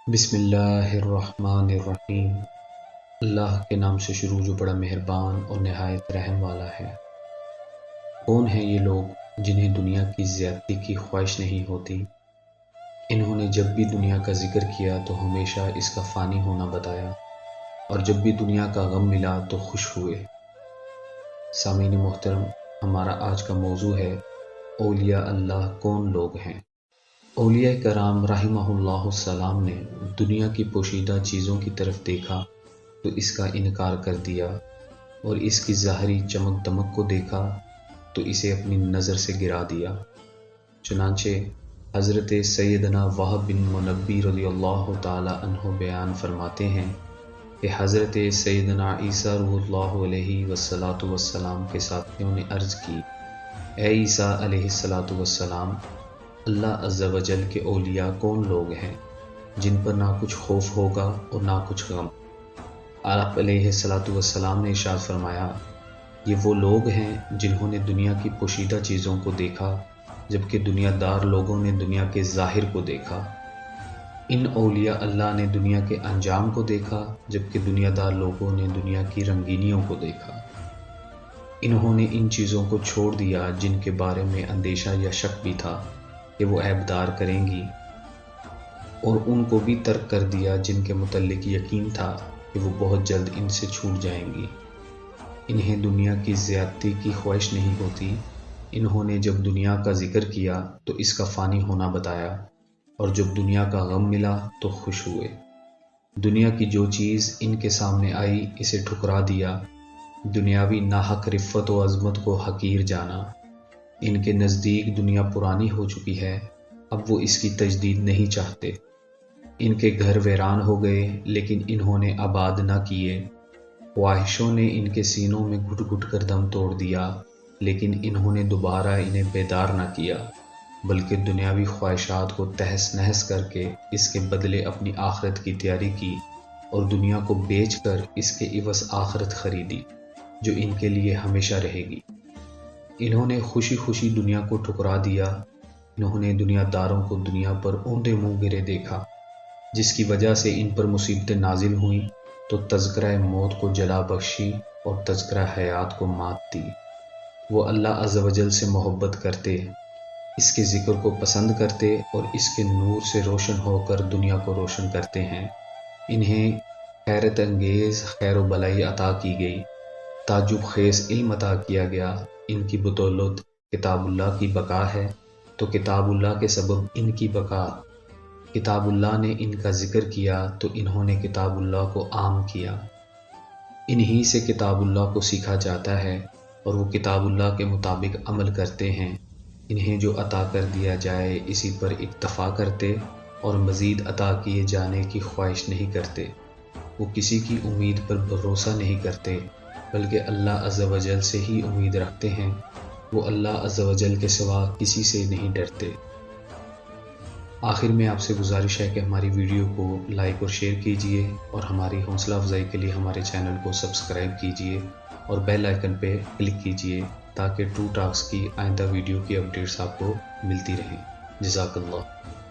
بسم اللہ الرحمن الرحیم۔ اللہ کے نام سے شروع جو بڑا مہربان اور نہایت رحم والا ہے۔ کون ہیں یہ لوگ جنہیں دنیا کی زیادتی کی خواہش نہیں ہوتی؟ انہوں نے جب بھی دنیا کا ذکر کیا تو ہمیشہ اس کا فانی ہونا بتایا، اور جب بھی دنیا کا غم ملا تو خوش ہوئے۔ سامعین محترم، ہمارا آج کا موضوع ہے اولیاء اللہ کون لوگ ہیں۔ اولیاء کرام رحمہ اللہ السلام نے دنیا کی پوشیدہ چیزوں کی طرف دیکھا تو اس کا انکار کر دیا، اور اس کی ظاہری چمک دمک کو دیکھا تو اسے اپنی نظر سے گرا دیا۔ چنانچہ حضرت سیدنا وہب بن منبی رضی اللہ تعالی عنہ بیان فرماتے ہیں کہ حضرت سیدنا عیسیٰ روح اللہ علیہ والسلام کے ساتھیوں نے عرض کی، اے عیسیٰ علیہ السلام، اللہ عز و جل کے اولیاء کون لوگ ہیں جن پر نہ کچھ خوف ہوگا اور نہ کچھ غم؟ آپ علیہ السلام نے ارشاد فرمایا، یہ وہ لوگ ہیں جنہوں نے دنیا کی پوشیدہ چیزوں کو دیکھا جبکہ دنیا دار لوگوں نے دنیا کے ظاہر کو دیکھا۔ ان اولیاء اللہ نے دنیا کے انجام کو دیکھا جبکہ دنیا دار لوگوں نے دنیا کی رنگینیوں کو دیکھا۔ انہوں نے ان چیزوں کو چھوڑ دیا جن کے بارے میں اندیشہ یا شک بھی تھا کہ وہ عیبدار کریں گی، اور ان کو بھی ترک کر دیا جن کے متعلق یقین تھا کہ وہ بہت جلد ان سے چھوٹ جائیں گی۔ انہیں دنیا کی زیادتی کی خواہش نہیں ہوتی۔ انہوں نے جب دنیا کا ذکر کیا تو اس کا فانی ہونا بتایا، اور جب دنیا کا غم ملا تو خوش ہوئے۔ دنیا کی جو چیز ان کے سامنے آئی اسے ٹھکرا دیا۔ دنیاوی ناحق رفت و عظمت کو حقیر جانا۔ ان کے نزدیک دنیا پرانی ہو چکی ہے، اب وہ اس کی تجدید نہیں چاہتے۔ ان کے گھر ویران ہو گئے لیکن انہوں نے آباد نہ کیے۔ خواہشوں نے ان کے سینوں میں گھٹ گھٹ کر دم توڑ دیا، لیکن انہوں نے دوبارہ انہیں بیدار نہ کیا، بلکہ دنیاوی خواہشات کو تہس نہس کر کے اس کے بدلے اپنی آخرت کی تیاری کی، اور دنیا کو بیچ کر اس کے عوض آخرت خریدی جو ان کے لیے ہمیشہ رہے گی۔ انہوں نے خوشی خوشی دنیا کو ٹھکرا دیا۔ انہوں نے دنیا داروں کو دنیا پر اوندے منہ گرے دیکھا، جس کی وجہ سے ان پر مصیبتیں نازل ہوئیں تو تذکرہ موت کو جلا بخشی اور تذکرہ حیات کو مات دی۔ وہ اللہ عز و جل سے محبت کرتے، اس کے ذکر کو پسند کرتے اور اس کے نور سے روشن ہو کر دنیا کو روشن کرتے ہیں۔ انہیں حیرت انگیز خیر و بلائی عطا کی گئی، تعجب خیز علم عطا کیا گیا۔ ان کی بدولت کتاب اللہ کی بقا ہے، تو کتاب اللہ کے سبب ان کی بقا۔ کتاب اللہ نے ان کا ذکر کیا تو انہوں نے کتاب اللہ کو عام کیا۔ انہی سے کتاب اللہ کو سیکھا جاتا ہے، اور وہ کتاب اللہ کے مطابق عمل کرتے ہیں۔ انہیں جو عطا کر دیا جائے اسی پر اکتفا کرتے اور مزید عطا کیے جانے کی خواہش نہیں کرتے۔ وہ کسی کی امید پر بھروسہ نہیں کرتے، بلکہ اللہ عز و جل سے ہی امید رکھتے ہیں۔ وہ اللہ عز و جل کے سوا کسی سے نہیں ڈرتے۔ آخر میں آپ سے گزارش ہے کہ ہماری ویڈیو کو لائک اور شیئر کیجئے، اور ہماری حوصلہ افزائی کے لیے ہمارے چینل کو سبسکرائب کیجئے اور بیل آئیکن پہ کلک کیجئے تاکہ ٹرو ٹاکس کی آئندہ ویڈیو کی اپڈیٹس آپ کو ملتی رہیں۔ جزاک اللہ۔